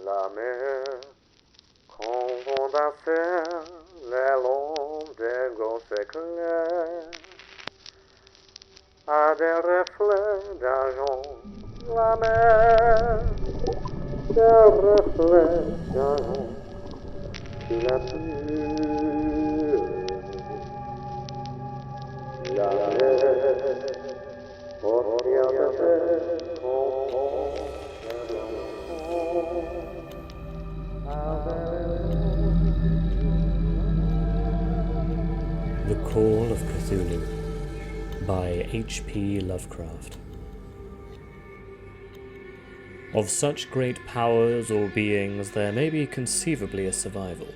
La mer confond à faire les longs des grosses éclairs à des reflets d'argent. La mer, des reflets d'argent sur la pluie. La mer, portée à terre, confond The Call of Cthulhu by H P Lovecraft. Of such great powers or beings there may be conceivably a survival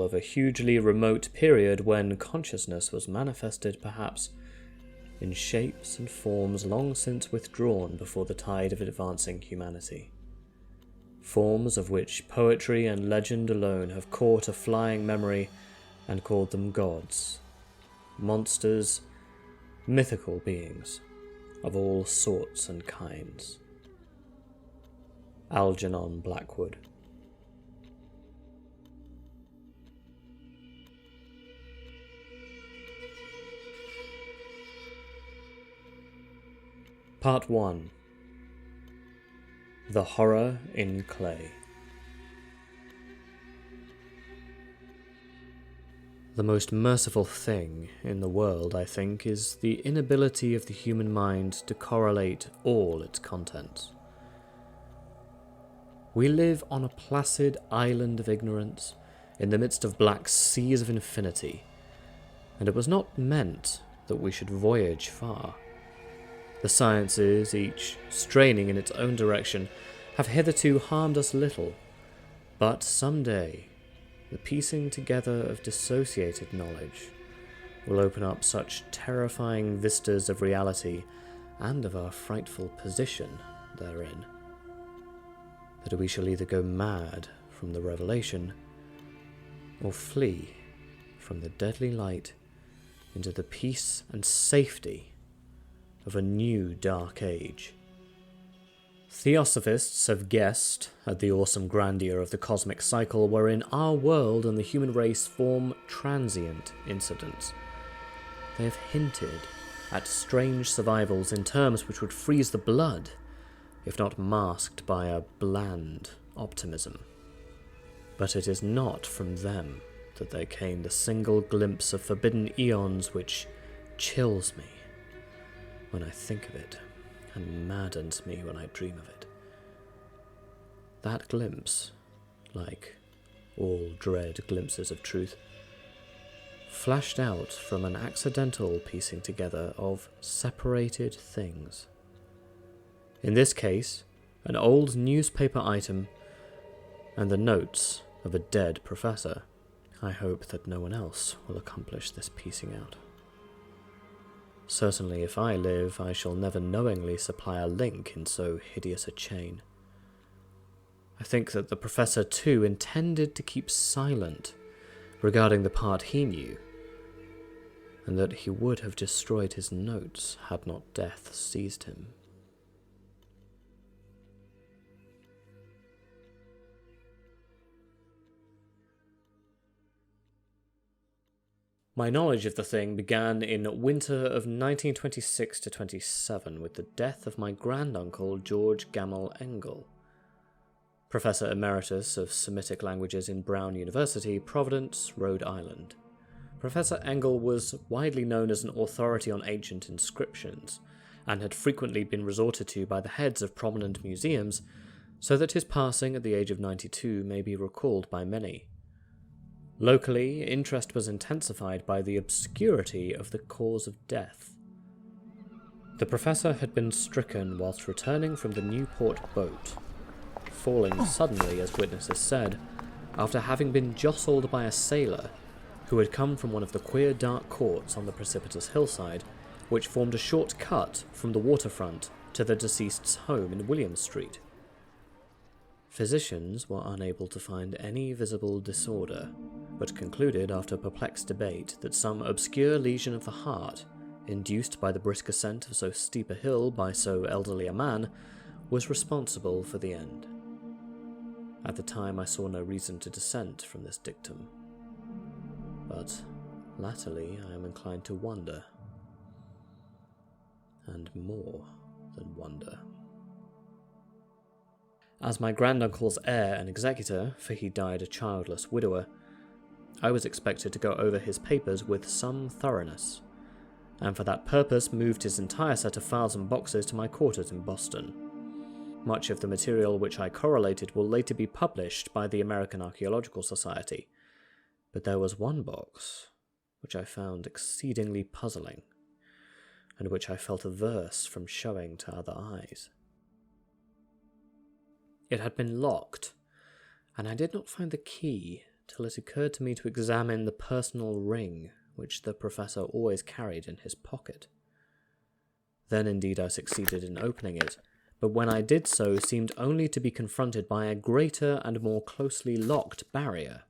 of a hugely remote period when consciousness was manifested perhaps in shapes and forms long since withdrawn before the tide of advancing humanity. Forms of which poetry and legend alone have caught a flying memory and called them gods, monsters, mythical beings of all sorts and kinds. Algernon Blackwood. Part 1. The Horror in Clay. The most merciful thing in the world, I think, is the inability of the human mind to correlate all its contents. We live on a placid island of ignorance in the midst of black seas of infinity, and it was not meant that we should voyage far. The sciences, each straining in its own direction, have hitherto harmed us little, but some day the piecing together of dissociated knowledge will open up such terrifying vistas of reality and of our frightful position therein, that we shall either go mad from the revelation or flee from the deadly light into the peace and safety of a new dark age. Theosophists have guessed at the awesome grandeur of the cosmic cycle wherein our world and the human race form transient incidents. They have hinted at strange survivals in terms which would freeze the blood, if not masked by a bland optimism. But it is not from them that there came the single glimpse of forbidden eons which chills me when I think of it, and maddens me when I dream of it. That glimpse, like all dread glimpses of truth, flashed out from an accidental piecing together of separated things. In this case, an old newspaper item and the notes of a dead professor. I hope that no one else will accomplish this piecing out. Certainly, if I live, I shall never knowingly supply a link in so hideous a chain. I think that the professor, too, intended to keep silent regarding the part he knew, and that he would have destroyed his notes had not death seized him. My knowledge of the thing began in winter of 1926 to 27 with the death of my granduncle George Gammell Engel, Professor Emeritus of Semitic Languages in Brown University, Providence, Rhode Island. Professor Engel was widely known as an authority on ancient inscriptions, and had frequently been resorted to by the heads of prominent museums, so that his passing at the age of 92 may be recalled by many. Locally, interest was intensified by the obscurity of the cause of death. The professor had been stricken whilst returning from the Newport boat, falling suddenly, as witnesses said, after having been jostled by a sailor who had come from one of the queer dark courts on the precipitous hillside, which formed a short cut from the waterfront to the deceased's home in William Street. Physicians were unable to find any visible disorder, but concluded after perplexed debate that some obscure lesion of the heart, induced by the brisk ascent of so steep a hill by so elderly a man, was responsible for the end. At the time I saw no reason to dissent from this dictum, but latterly I am inclined to wonder, and more than wonder. As my granduncle's heir and executor, for he died a childless widower, I was expected to go over his papers with some thoroughness, and for that purpose moved his entire set of files and boxes to my quarters in Boston. Much of the material which I correlated will later be published by the American Archaeological Society, but there was one box which I found exceedingly puzzling, and which I felt averse from showing to other eyes. It had been locked, and I did not find the key till it occurred to me to examine the personal ring which the professor always carried in his pocket. Then indeed I succeeded in opening it, but when I did so seemed only to be confronted by a greater and more closely locked barrier.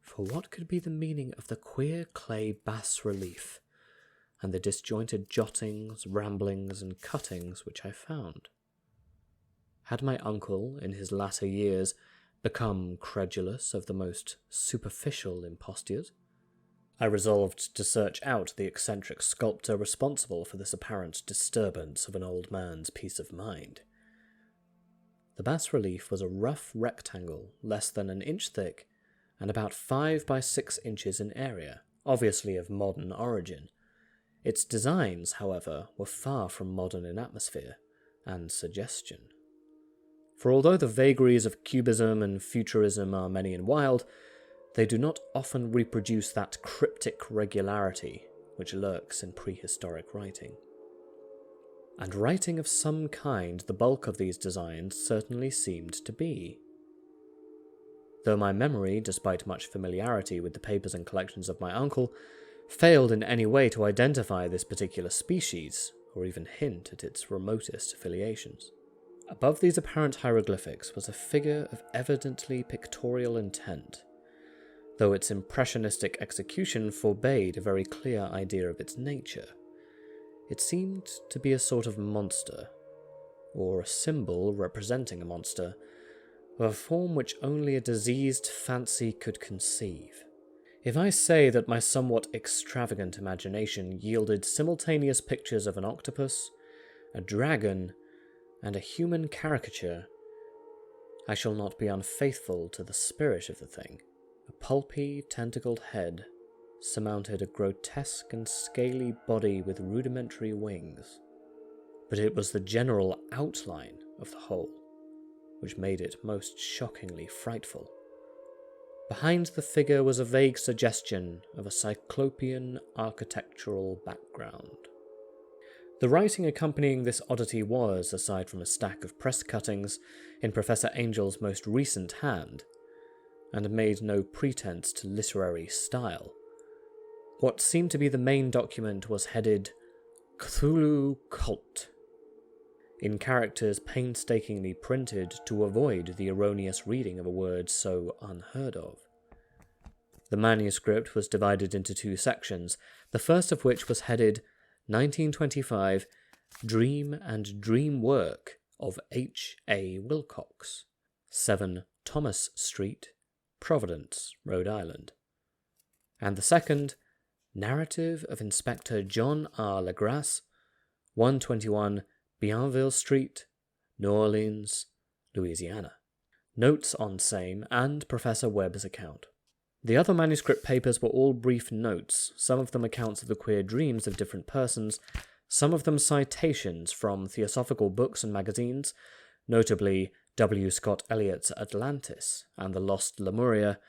For what could be the meaning of the queer clay bas-relief, and the disjointed jottings, ramblings, and cuttings which I found? Had my uncle, in his latter years, become credulous of the most superficial impostures? I resolved to search out the eccentric sculptor responsible for this apparent disturbance of an old man's peace of mind. The bas-relief was a rough rectangle, less than an inch thick, and about 5 by 6 inches in area, obviously of modern origin. Its designs, however, were far from modern in atmosphere and suggestion. For although the vagaries of cubism and futurism are many and wild, they do not often reproduce that cryptic regularity which lurks in prehistoric writing. And writing of some kind the bulk of these designs certainly seemed to be. Though my memory, despite much familiarity with the papers and collections of my uncle, failed in any way to identify this particular species, or even hint at its remotest affiliations. Above these apparent hieroglyphics was a figure of evidently pictorial intent, though its impressionistic execution forbade a very clear idea of its nature. It seemed to be a sort of monster, or a symbol representing a monster, of a form which only a diseased fancy could conceive. If I say that my somewhat extravagant imagination yielded simultaneous pictures of an octopus, a dragon, and a human caricature, I shall not be unfaithful to the spirit of the thing. A pulpy, tentacled head surmounted a grotesque and scaly body with rudimentary wings. But it was the general outline of the whole which made it most shockingly frightful. Behind the figure was a vague suggestion of a cyclopean architectural background. The writing accompanying this oddity was, aside from a stack of press cuttings, in Professor Angel's most recent hand, and made no pretense to literary style. What seemed to be the main document was headed Cthulhu Cult, in characters painstakingly printed to avoid the erroneous reading of a word so unheard of. The manuscript was divided into 2 sections, the first of which was headed 1925 Dream and Dream Work of H. A. Wilcox, 7 Thomas Street, Providence, Rhode Island, and the second, Narrative of Inspector John R. Legrasse, 121 Bienville Street, New Orleans, Louisiana. Notes on same and Professor Webb's account. The other manuscript papers were all brief notes, some of them accounts of the queer dreams of different persons, some of them citations from theosophical books and magazines, notably W. Scott Eliot's Atlantis and The Lost Lemuria,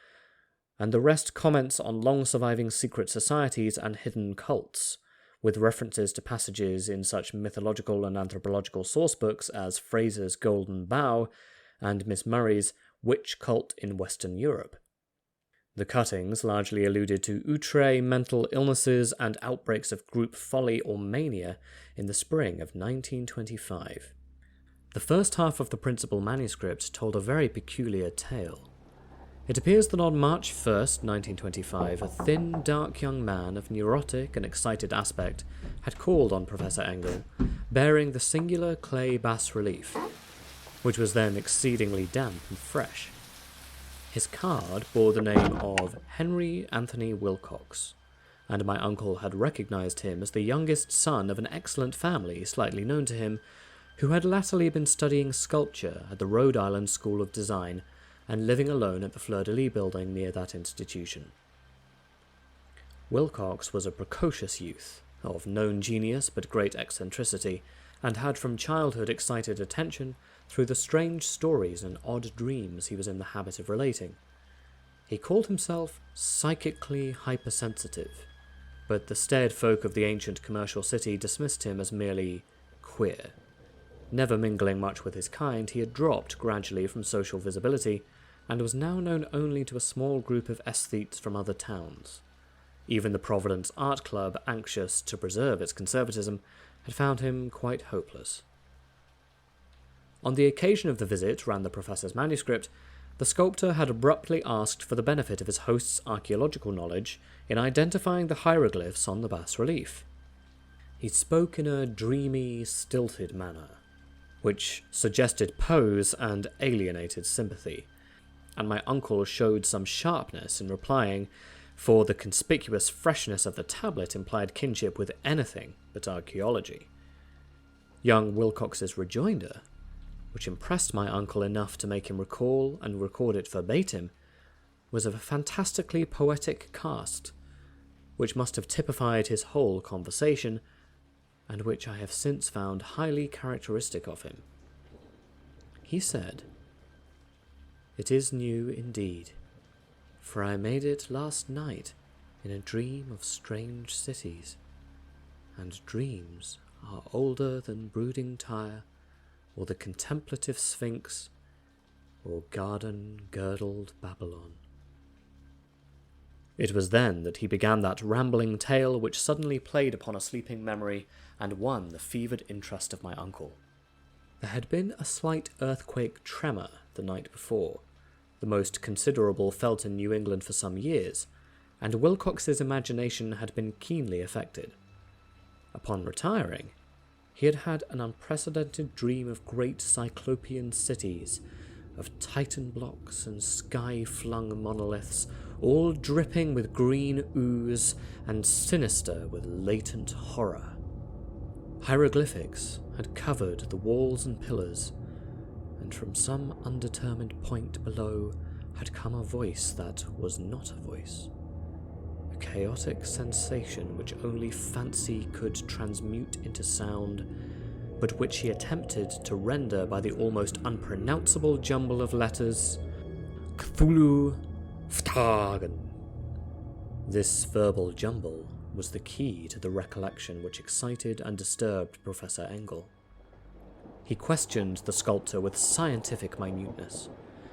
and the rest comments on long-surviving secret societies and hidden cults, with references to passages in such mythological and anthropological sourcebooks as Fraser's Golden Bough and Miss Murray's Witch Cult in Western Europe. The cuttings largely alluded to outre, mental illnesses, and outbreaks of group folly or mania in the spring of 1925. The first half of the principal manuscript told a very peculiar tale. It appears that on March 1st, 1925, a thin, dark young man of neurotic and excited aspect had called on Professor Engel, bearing the singular clay bas-relief, which was then exceedingly damp and fresh. His card bore the name of Henry Anthony Wilcox, and my uncle had recognised him as the youngest son of an excellent family slightly known to him, who had latterly been studying sculpture at the Rhode Island School of Design and living alone at the Fleur-de-Lis building near that institution. Wilcox was a precocious youth, of known genius but great eccentricity, and had from childhood excited attention through the strange stories and odd dreams he was in the habit of relating. He called himself psychically hypersensitive, but the staid folk of the ancient commercial city dismissed him as merely queer. Never mingling much with his kind, he had dropped gradually from social visibility, and was now known only to a small group of aesthetes from other towns. Even the Providence Art Club, anxious to preserve its conservatism, had found him quite hopeless. On the occasion of the visit, ran the professor's manuscript, the sculptor had abruptly asked for the benefit of his host's archaeological knowledge in identifying the hieroglyphs on the bas-relief. He spoke in a dreamy, stilted manner, which suggested pose and alienated sympathy, and my uncle showed some sharpness in replying, for the conspicuous freshness of the tablet implied kinship with anything but archaeology. Young Wilcox's rejoinder, which impressed my uncle enough to make him recall and record it verbatim, was of a fantastically poetic cast, which must have typified his whole conversation, and which I have since found highly characteristic of him. He said, "It is new indeed, for I made it last night in a dream of strange cities, and dreams are older than brooding Tyre, or the contemplative Sphinx, or garden-girdled Babylon." It was then that he began that rambling tale which suddenly played upon a sleeping memory and won the fevered interest of my uncle. There had been a slight earthquake tremor the night before, the most considerable felt in New England for some years, and Wilcox's imagination had been keenly affected. Upon retiring, he had had an unprecedented dream of great cyclopean cities, of Titan blocks and sky-flung monoliths, all dripping with green ooze and sinister with latent horror. Hieroglyphics had covered the walls and pillars, and from some undetermined point below had come a voice that was not a voice, a chaotic sensation which only fancy could transmute into sound, but which he attempted to render by the almost unpronounceable jumble of letters Cthulhu Ftagen. This verbal jumble was the key to the recollection which excited and disturbed Professor Engel. He questioned the sculptor with scientific minuteness,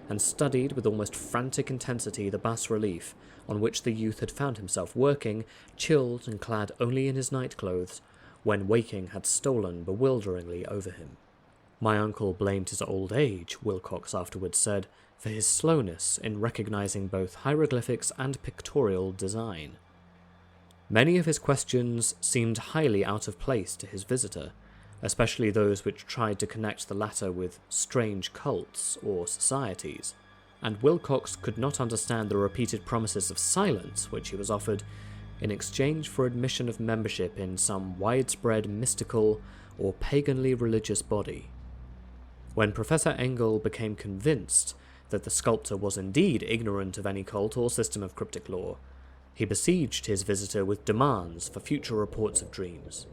and studied with almost frantic intensity the bas-relief on which the youth had found himself working, chilled and clad only in his nightclothes, when waking had stolen bewilderingly over him. My uncle blamed his old age, Wilcox afterwards said, for his slowness in recognizing both hieroglyphics and pictorial design. Many of his questions seemed highly out of place to his visitor, especially those which tried to connect the latter with strange cults or societies, and Wilcox could not understand the repeated promises of silence which he was offered in exchange for admission of membership in some widespread mystical or paganly religious body. When Professor Engel became convinced that the sculptor was indeed ignorant of any cult or system of cryptic lore, he besieged his visitor with demands for future reports of dreams.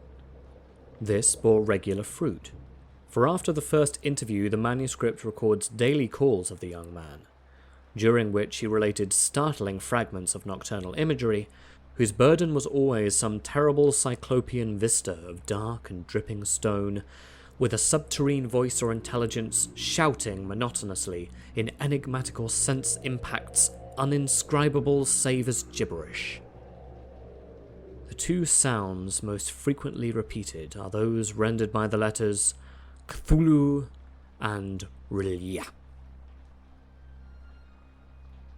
This bore regular fruit, for after the first interview the manuscript records daily calls of the young man, during which he related startling fragments of nocturnal imagery, whose burden was always some terrible cyclopean vista of dark and dripping stone, with a subterrene voice or intelligence shouting monotonously in enigmatical sense impacts uninscribable save as gibberish. The two sounds most frequently repeated are those rendered by the letters Cthulhu and Rilya.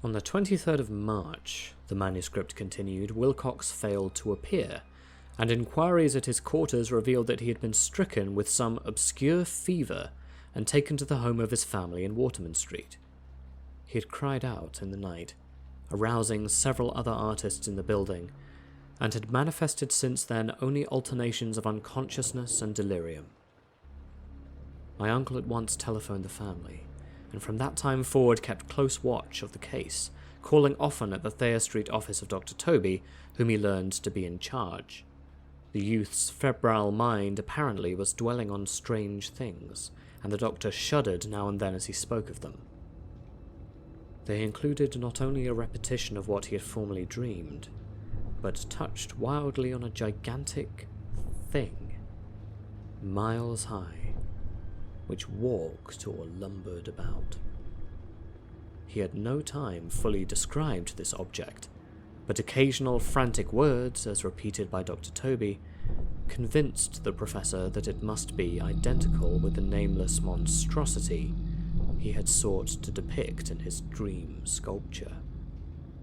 On the 23rd of March, the manuscript continued, Wilcox failed to appear, and inquiries at his quarters revealed that he had been stricken with some obscure fever and taken to the home of his family in Waterman Street. He had cried out in the night, arousing several other artists in the building, and had manifested since then only alternations of unconsciousness and delirium. My uncle at once telephoned the family, and from that time forward kept close watch of the case, calling often at the Thayer Street office of Dr. Toby, whom he learned to be in charge. The youth's febrile mind apparently was dwelling on strange things, and the doctor shuddered now and then as he spoke of them. They included not only a repetition of what he had formerly dreamed, but touched wildly on a gigantic thing, miles high, which walked or lumbered about. He had no time fully described this object, but occasional frantic words, as repeated by Dr. Toby, convinced the professor that it must be identical with the nameless monstrosity he had sought to depict in his dream sculpture.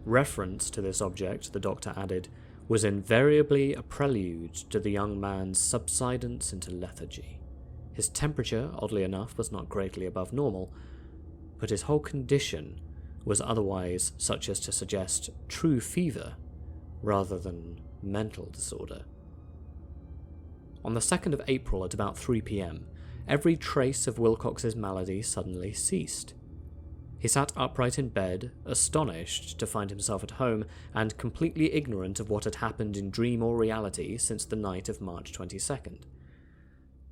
Reference to this object, the doctor added, was invariably a prelude to the young man's subsidence into lethargy. His temperature, oddly enough, was not greatly above normal, but his whole condition was otherwise such as to suggest true fever rather than mental disorder. On the 2nd of April at about 3 p.m, every trace of Wilcox's malady suddenly ceased. He sat upright in bed, astonished to find himself at home, and completely ignorant of what had happened in dream or reality since the night of March 22nd.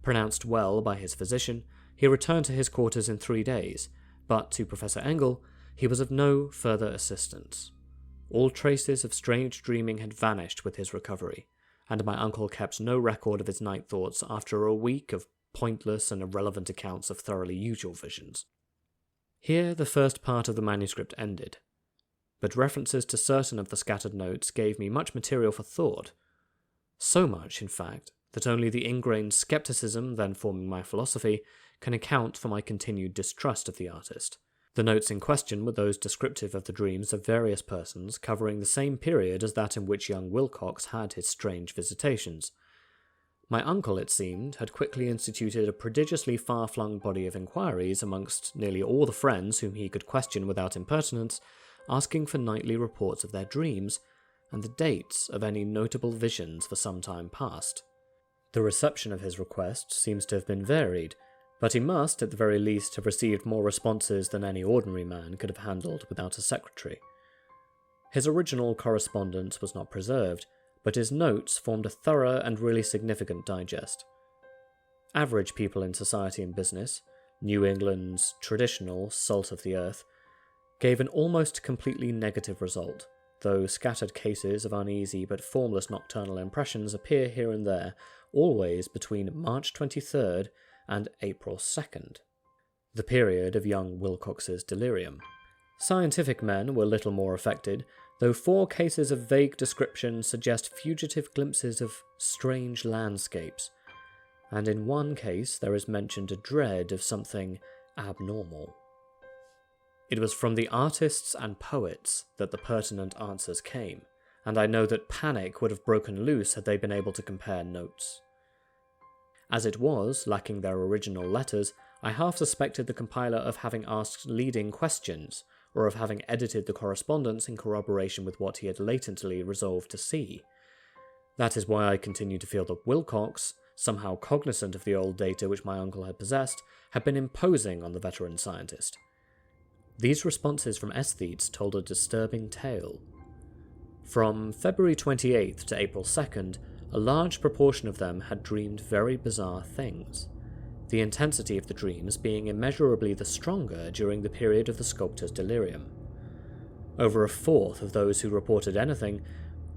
Pronounced well by his physician, he returned to his quarters in 3 days, but to Professor Engel, he was of no further assistance. All traces of strange dreaming had vanished with his recovery, and my uncle kept no record of his night thoughts after a week of pointless and irrelevant accounts of thoroughly usual visions. Here the first part of the manuscript ended, but references to certain of the scattered notes gave me much material for thought. So much, in fact, that only the ingrained skepticism then forming my philosophy can account for my continued distrust of the artist. The notes in question were those descriptive of the dreams of various persons covering the same period as that in which young Wilcox had his strange visitations. My uncle, it seemed, had quickly instituted a prodigiously far-flung body of inquiries amongst nearly all the friends whom he could question without impertinence, asking for nightly reports of their dreams, and the dates of any notable visions for some time past. The reception of his request seems to have been varied, but he must, at the very least, have received more responses than any ordinary man could have handled without a secretary. His original correspondence was not preserved, but his notes formed a thorough and really significant digest. Average people in society and business, New England's traditional salt of the earth, gave an almost completely negative result, though scattered cases of uneasy but formless nocturnal impressions appear here and there, always between March 23rd and April 2nd, the period of young Wilcox's delirium. Scientific men were little more affected, though 4 cases of vague description suggest fugitive glimpses of strange landscapes, and in one case there is mentioned a dread of something abnormal. It was from the artists and poets that the pertinent answers came, and I know that panic would have broken loose had they been able to compare notes. As it was, lacking their original letters, I half suspected the compiler of having asked leading questions, or of having edited the correspondence in corroboration with what he had latently resolved to see. That is why I continued to feel that Wilcox, somehow cognizant of the old data which my uncle had possessed, had been imposing on the veteran scientist. These responses from aesthetes told a disturbing tale. From February 28th to April 2nd, a large proportion of them had dreamed very bizarre things, the intensity of the dreams being immeasurably the stronger during the period of the sculptor's delirium. Over a fourth of those who reported anything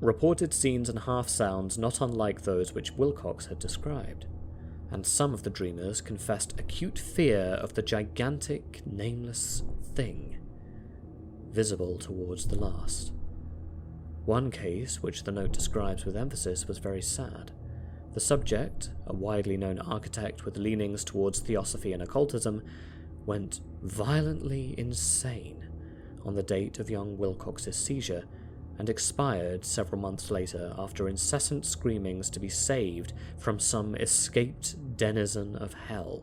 reported scenes and half-sounds not unlike those which Wilcox had described, and some of the dreamers confessed acute fear of the gigantic, nameless thing, visible towards the last. One case, which the note describes with emphasis, was very sad. The subject, a widely known architect with leanings towards theosophy and occultism, went violently insane on the date of young Wilcox's seizure, and expired several months later after incessant screamings to be saved from some escaped denizen of hell.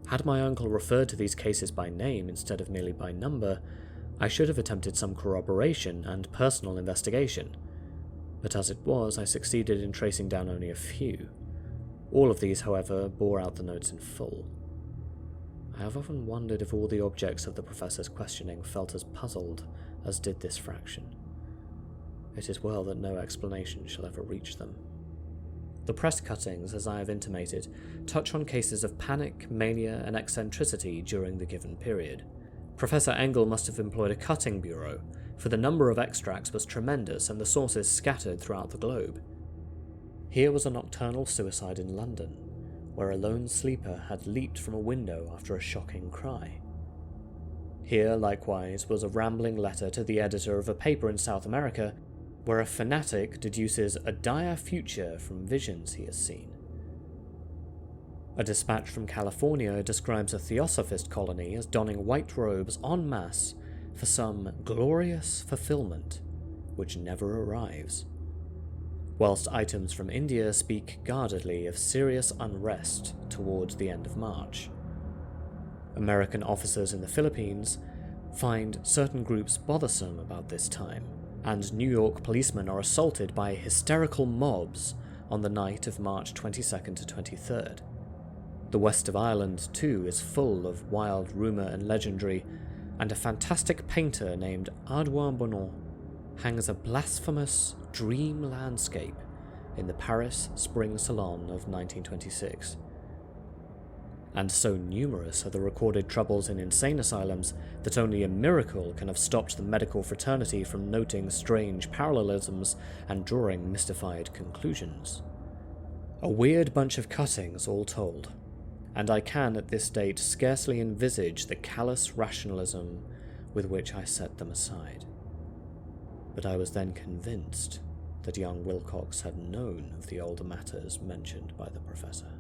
Had my uncle referred to these cases by name instead of merely by number, I should have attempted some corroboration and personal investigation, but as it was, I succeeded in tracing down only a few. All of these, however, bore out the notes in full. I have often wondered if all the objects of the professor's questioning felt as puzzled as did this fraction. It is well that no explanation shall ever reach them. The press cuttings, as I have intimated, touch on cases of panic, mania, and eccentricity during the given period. Professor Engel must have employed a cutting bureau, for the number of extracts was tremendous and the sources scattered throughout the globe. Here was a nocturnal suicide in London, where a lone sleeper had leaped from a window after a shocking cry. Here, likewise, was a rambling letter to the editor of a paper in South America, where a fanatic deduces a dire future from visions he has seen. A dispatch from California describes a theosophist colony as donning white robes en masse for some glorious fulfillment which never arrives, whilst items from India speak guardedly of serious unrest towards the end of March. American officers in the Philippines find certain groups bothersome about this time, and New York policemen are assaulted by hysterical mobs on the night of March 22nd to 23rd. The west of Ireland, too, is full of wild rumour and legendary, and a fantastic painter named Audouin Bonon hangs a blasphemous dream landscape in the Paris Spring Salon of 1926. And so numerous are the recorded troubles in insane asylums that only a miracle can have stopped the medical fraternity from noting strange parallelisms and drawing mystified conclusions. A weird bunch of cuttings, all told, and I can at this date scarcely envisage the callous rationalism with which I set them aside. But I was then convinced that young Wilcox had known of the older matters mentioned by the professor.